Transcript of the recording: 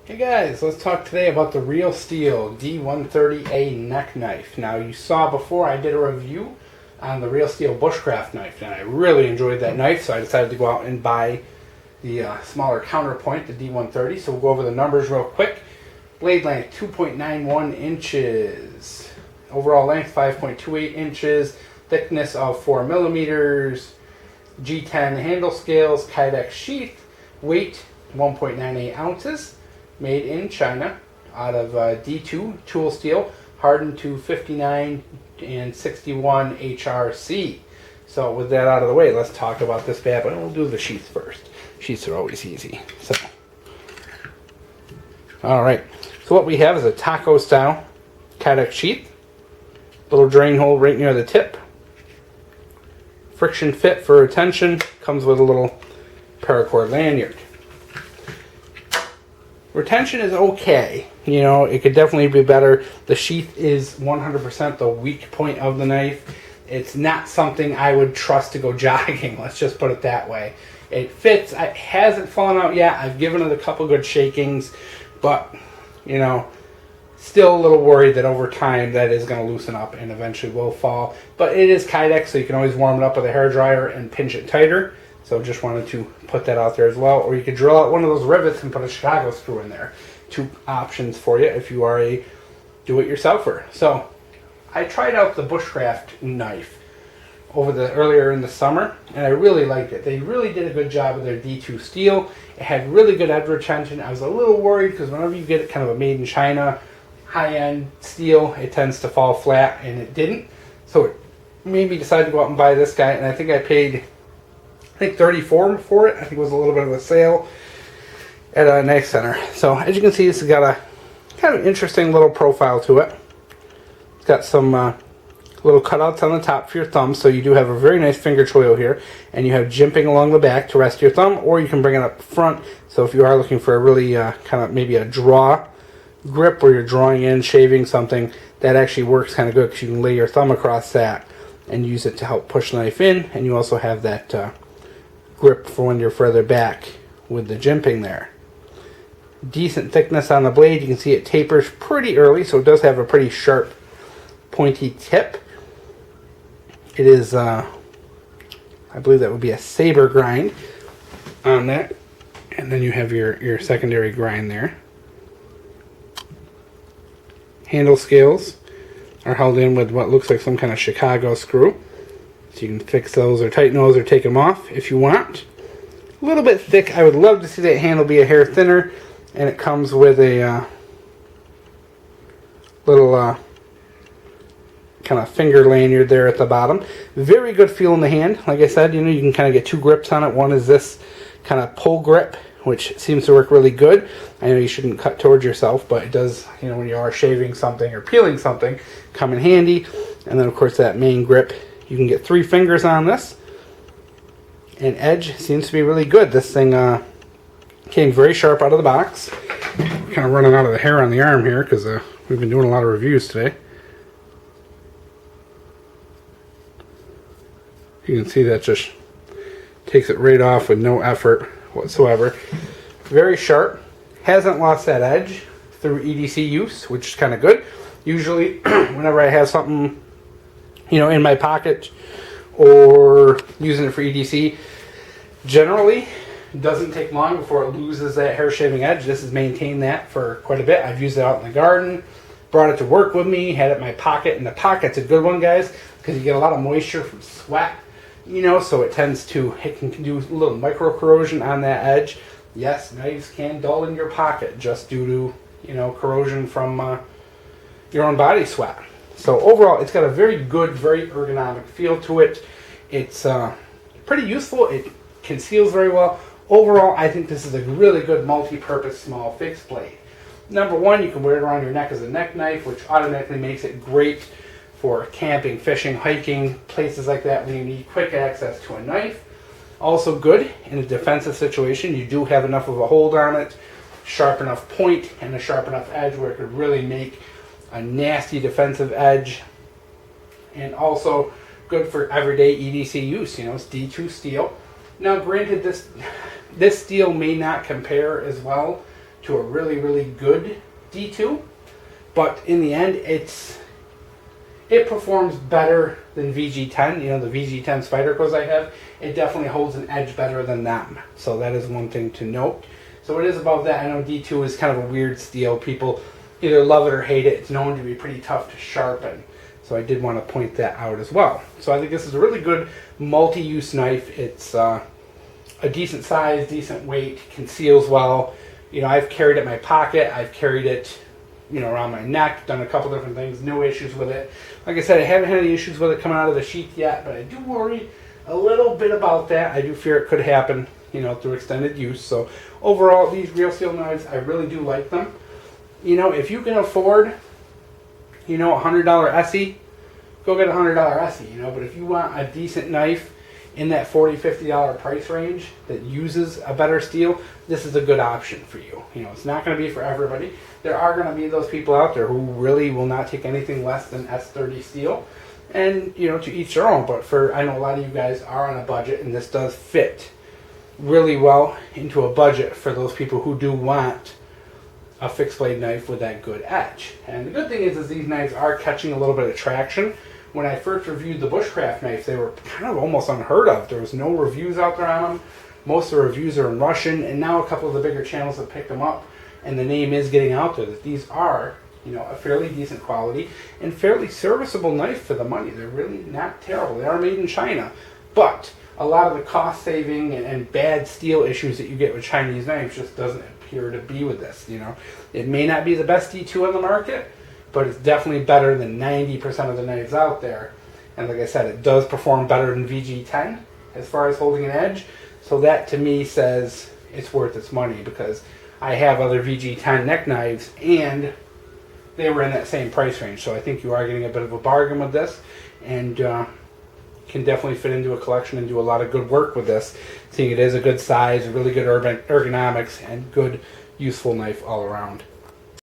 Hey guys, let's talk today about the Real Steel D130 Neck Knife. Now you saw before I did a review on the Real Steel Bushcraft Knife, and I really enjoyed that knife, so I decided to go out and buy the smaller counterpoint, the D130. So we'll go over the numbers real quick. Blade length 2.91 inches, overall length 5.28 inches, thickness of 4 millimeters, G10 handle scales, Kydex sheath, weight 1.98 ounces. Made in China, out of D2 tool steel, hardened to 59 and 61 HRC. So with that out of the way, let's talk about this bad boy. We'll do the sheaths first. Sheaths are always easy. So, all right. So what we have is a taco style Kydex sheath. Little drain hole right near the tip. Friction fit for retention. Comes with a little paracord lanyard. Retention is okay. You know, it could definitely be better. The sheath is 100% the weak point of the knife. It's not something I would trust to go jogging. Let's just put it that way. It fits. It hasn't fallen out yet. I've given it a couple good shakings, but, you know, still a little worried that over time that is going to loosen up and eventually will fall. But it is Kydex, so you can always warm it up with a hairdryer and pinch it tighter. So just wanted to put that out there as well. Or you could drill out one of those rivets and put a Chicago screw in there. Two options for you if you are a do-it-yourselfer. So I tried out the Bushcraft knife earlier in the summer, and I really liked it. They really did a good job with their D2 steel. It had really good edge retention. I was a little worried because whenever you get kind of a made in China high-end steel, it tends to fall flat, and it didn't. So it made me decide to go out and buy this guy, and I think I paid $34 for it. I think it was a little bit of a sale at a knife center. So as you can see, this has got a kind of interesting little profile to it. It's got some little cutouts on the top for your thumb, so you do have a very nice finger choil here, and you have jimping along the back to rest your thumb, or you can bring it up front. So if you are looking for a really kind of maybe a draw grip where you're drawing in, shaving something, that actually works kind of good because you can lay your thumb across that and use it to help push the knife in, and you also have that grip for when you're further back with the jimping there. Decent thickness on the blade. You can see it tapers pretty early, so it does have a pretty sharp, pointy tip. It is, I believe that would be a saber grind on that. And then you have your secondary grind there. Handle scales are held in with what looks like some kind of Chicago screw. So you can fix those or tighten those or take them off if you want. A little bit thick. I would love to see that handle be a hair thinner. And it comes with a little kind of finger lanyard there at the bottom. Very good feel in the hand. Like I said, you know, you can kind of get two grips on it. One is this kind of pull grip, which seems to work really good. I know you shouldn't cut towards yourself, but it does, you know, when you are shaving something or peeling something, come in handy. And then, of course, that main grip. You can get 3 fingers on this. And edge seems to be really good. This thing came very sharp out of the box. Kind of running out of the hair on the arm here because we've been doing a lot of reviews today. You can see that just takes it right off with no effort whatsoever. Very sharp. Hasn't lost that edge through EDC use, which is kind of good. Usually, whenever I have something, you know, in my pocket or using it for EDC, generally it doesn't take long before it loses that hair shaving edge. This has maintained that for quite a bit. I've used it out in the garden, brought it to work with me, had it in my pocket, and the pocket's a good one, guys, because you get a lot of moisture from sweat, you know, so it can do a little micro corrosion on that edge. Yes, knives can dull in your pocket just due to, you know, corrosion from your own body sweat. So overall, it's got a very good, very ergonomic feel to it. It's pretty useful. It conceals very well. Overall, I think this is a really good multi-purpose small fixed blade. Number one, you can wear it around your neck as a neck knife, which automatically makes it great for camping, fishing, hiking, places like that when you need quick access to a knife. Also good in a defensive situation. You do have enough of a hold on it, sharp enough point, and a sharp enough edge where it could really make a nasty defensive edge. And also good for everyday EDC use. You know, it's D2 steel. Now, granted, this steel may not compare as well to a really, really good D2. But in the end, it performs better than VG10. You know, the VG10 Spydercos I have, it definitely holds an edge better than them. So that is one thing to note. So it is above that. I know D2 is kind of a weird steel. People either love it or hate it. It's known to be pretty tough to sharpen. So I did want to point that out as well. So I think this is a really good multi-use knife. It's a decent size, decent weight, conceals well. You know, I've carried it in my pocket. I've carried it, you know, around my neck, done a couple different things, no issues with it. Like I said, I haven't had any issues with it coming out of the sheath yet, but I do worry a little bit about that. I do fear it could happen, you know, through extended use. So overall, these Real Steel knives, I really do like them. You know, if you can afford, you know, a $100 Essie, go get a $100 Essie, you know. But if you want a decent knife in that $40, $50 price range that uses a better steel, this is a good option for you. You know, it's not going to be for everybody. There are going to be those people out there who really will not take anything less than S30 steel. And, you know, to each their own. But I know a lot of you guys are on a budget, and this does fit really well into a budget for those people who do want a fixed blade knife with that good edge. And the good thing is these knives are catching a little bit of traction. When I first reviewed the Bushcraft knife, they were kind of almost unheard of. There was no reviews out there on them. Most of the reviews are in Russian, and now a couple of the bigger channels have picked them up, and the name is getting out there that these are, you know, a fairly decent quality and fairly serviceable knife for the money. They're really not terrible. They are made in China, but a lot of the cost saving and bad steel issues that you get with Chinese knives just doesn't appear to be with this. You know, it may not be the best D2 on the market, but it's definitely better than 90% of the knives out there. And like I said, it does perform better than VG10 as far as holding an edge. So that to me says it's worth its money, because I have other VG10 neck knives and they were in that same price range. So I think you are getting a bit of a bargain with this, and can definitely fit into a collection and do a lot of good work with this, seeing it is a good size, really good ergonomics, and good useful knife all around.